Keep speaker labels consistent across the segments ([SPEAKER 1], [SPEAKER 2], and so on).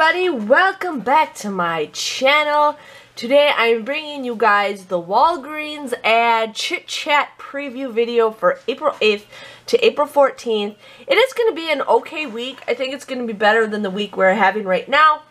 [SPEAKER 1] everybody, welcome back to my channel. Today I'm bringing you guys the Walgreens ad chit chat preview video for April 8th to April 14th. It is going to be an okay week. I think it's going to be better than the week we're having right now.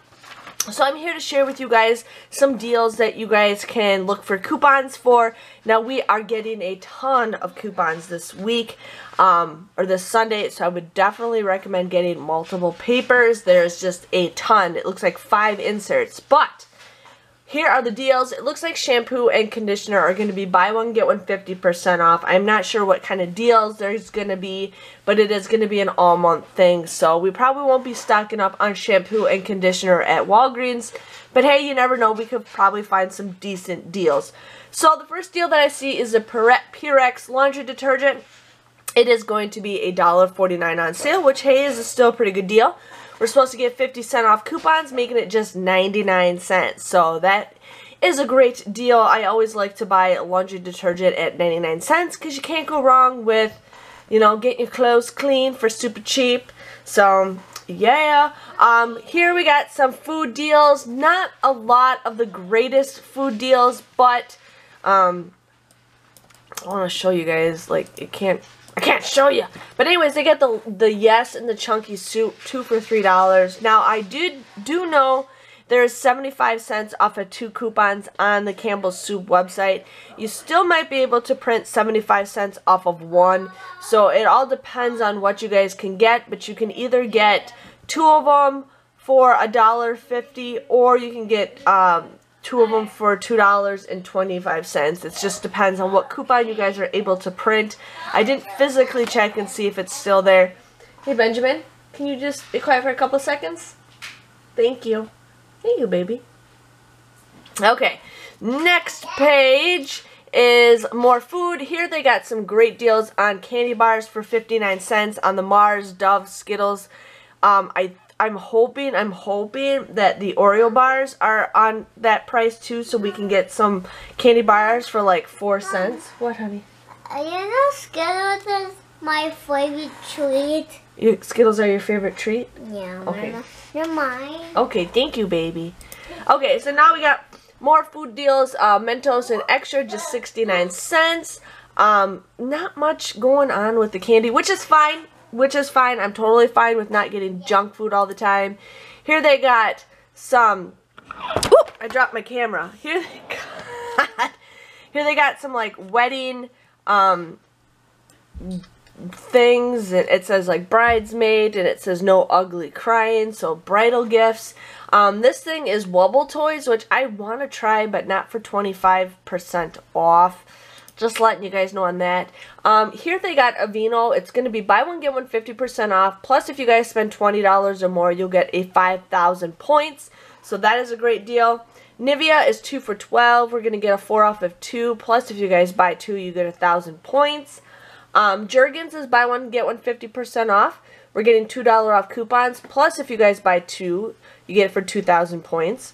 [SPEAKER 1] So I'm here to share with you guys some deals that you guys can look for coupons for. Now we are getting a ton of coupons this week, or this Sunday, so I would definitely recommend getting multiple papers. There's just a ton. It looks like 5 inserts, but here are the deals. It looks like shampoo and conditioner are going to be buy one, get one 50% off. I'm not sure what kind of deals there's going to be, but it is going to be an all-month thing. So we probably won't be stocking up on shampoo and conditioner at Walgreens. But hey, you never know. We could probably find some decent deals. So the first deal that I see is the Purex laundry detergent. It is going to be $1.49 on sale, which, hey, is still a pretty good deal. We're supposed to get 50% off coupons, making it just 99 cents. So that is a great deal. I always like to buy laundry detergent at 99 cents because you can't go wrong with, you know, getting your clothes clean for super cheap. So, yeah. Here we got some food deals. Not a lot of the greatest food deals, but I want to show you guys, like, I can't show you. But anyways, they get the Yes and the Chunky soup, 2 for $3. Now, I do know there's 75 cents off of 2 coupons on the Campbell's Soup website. You still might be able to print 75 cents off of 1. So it all depends on what you guys can get. But you can either get 2 of them for $1.50, or you can get 2 of them for $2.25. It just depends on what coupon you guys are able to print. I didn't physically check and see if it's still there. Hey, Benjamin, can you just be quiet for a couple seconds? Thank you. Thank you, baby. Okay, next page is more food. Here they got some great deals on candy bars for 59 cents on the Mars, Dove, Skittles. I'm hoping that the Oreo bars are on that price too, so we can get some candy bars for like 4 cents. What, honey?
[SPEAKER 2] You know Skittles is my favorite treat.
[SPEAKER 1] Skittles are your favorite treat?
[SPEAKER 2] Yeah.
[SPEAKER 1] Okay.
[SPEAKER 2] They're mine.
[SPEAKER 1] Okay, thank you, baby. Okay, so now we got more food deals. Mentos and Extra, just 69 cents. Not much going on with the candy, which is fine. I'm totally fine with not getting junk food all the time. Here they got some, oop, I dropped my camera. Here they got some like wedding things. It says like bridesmaid, and it says no ugly crying, so bridal gifts. This thing is Wubble Toys, which I want to try, but not for 25% off. Just letting you guys know on that. Here they got Aveeno. It's going to be buy one, get one 50% off. Plus, if you guys spend $20 or more, you'll get a 5,000 points. So that is a great deal. Nivea is 2 for $12. We're going to get a 4 off of 2. Plus, if you guys buy 2, you get 1,000 points. Jergens is buy one, get one 50% off. We're getting $2 off coupons. Plus, if you guys buy 2, you get it for 2,000 points.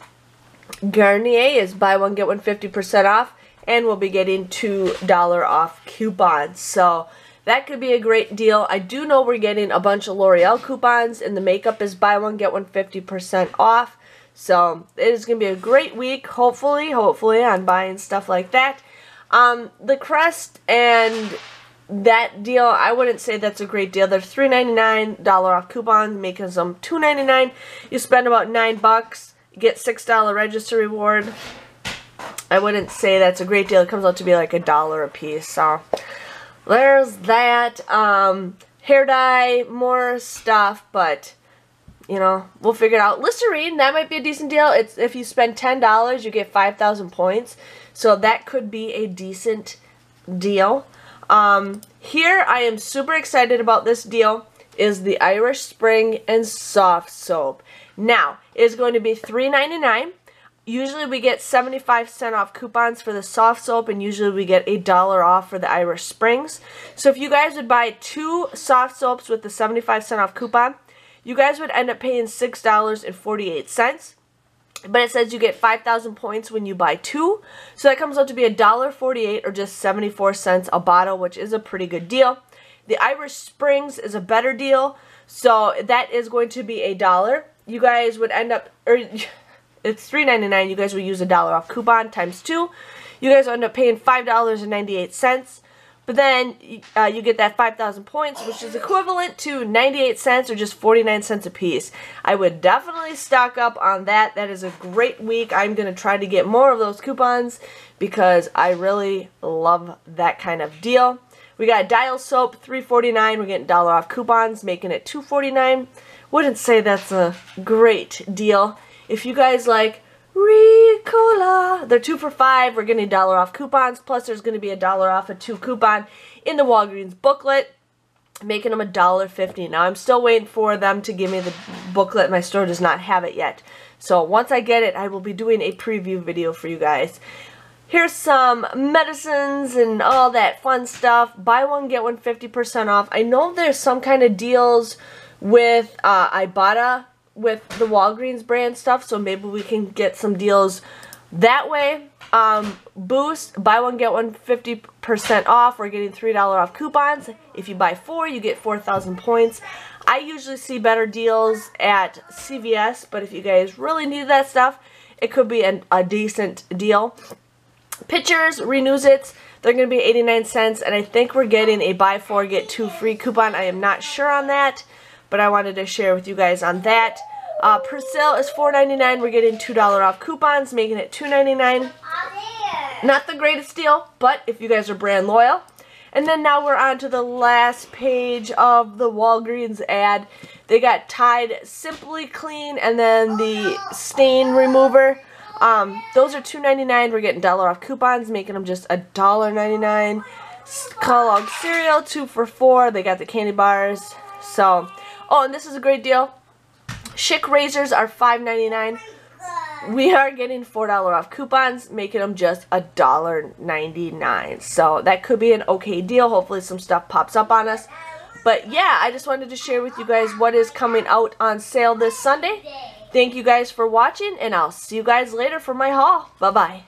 [SPEAKER 1] Garnier is buy one, get one 50% off. And we'll be getting $2 off coupons. So that could be a great deal. I do know we're getting a bunch of L'Oreal coupons, and the makeup is buy one, get one 50% off. So it is going to be a great week, hopefully on buying stuff like that. The Crest and that deal, I wouldn't say that's a great deal. They're $3.99 off coupons, making them $2.99. You spend about $9, you get $6 register reward. I wouldn't say that's a great deal. It comes out to be like $1 a piece. So there's that. Hair dye, more stuff, but you know, we'll figure it out. Listerine, that might be a decent deal. It's if you spend $10, you get 5,000 points. So that could be a decent deal. Here I am super excited about this deal is the Irish Spring and Soft Soap. Now, it is going to be $3.99. Usually we get 75% off coupons for the soft soap, and usually we get $1 off for the Irish Springs. So if you guys would buy 2 soft soaps with the 75% off coupon, you guys would end up paying $6.48. But it says you get 5,000 points when you buy 2. So that comes out to be $1.48 or just 74 cents a bottle, which is a pretty good deal. The Irish Springs is a better deal. So that is going to be $1. you guys would end up, or it's $3.99. You guys would use a $1 off coupon times 2. You guys will end up paying $5.98. But then you get that 5,000 points, which is equivalent to 98 cents or just 49 cents a piece. I would definitely stock up on that. That is a great week. I'm going to try to get more of those coupons because I really love that kind of deal. We got Dial Soap, $3.49. We're getting $1 off coupons, making it $2.49. Wouldn't say that's a great deal. If you guys like Ricola, they're 2 for $5. We're getting $1 off coupons. Plus, there's going to be a $1 off a 2 coupon in the Walgreens booklet, making them $1.50. Now, I'm still waiting for them to give me the booklet. My store does not have it yet. So, once I get it, I will be doing a preview video for you guys. Here's some medicines and all that fun stuff. Buy one, get one 50% off. I know there's some kind of deals with Ibotta with the Walgreens brand stuff, so maybe we can get some deals that way. Boost, buy one, get one 50% off. We're getting $3 off coupons. If you buy 4, you get 4,000 points. I usually see better deals at CVS, but if you guys really need that stuff, it could be a decent deal. Pictures, renews it. They're going to be 89 cents, and I think we're getting a buy 4, get 2 free coupon. I am not sure on that, but I wanted to share with you guys on that. Persil is $4.99. We're getting $2 off coupons, making it $2.99. Not the greatest deal, but if you guys are brand loyal. And then now we're on to the last page of the Walgreens ad. They got Tide Simply Clean and then the stain remover. Those are $2.99. We're getting $1 off coupons, making them just $1.99. Kellogg cereal, 2 for $4. They got the candy bars. So, oh, and this is a great deal. Schick razors are $5.99. We are getting $4 off coupons, making them just $1.99. So that could be an okay deal. Hopefully some stuff pops up on us. But yeah, I just wanted to share with you guys what is coming out on sale this Sunday. Thank you guys for watching, and I'll see you guys later for my haul. Bye-bye.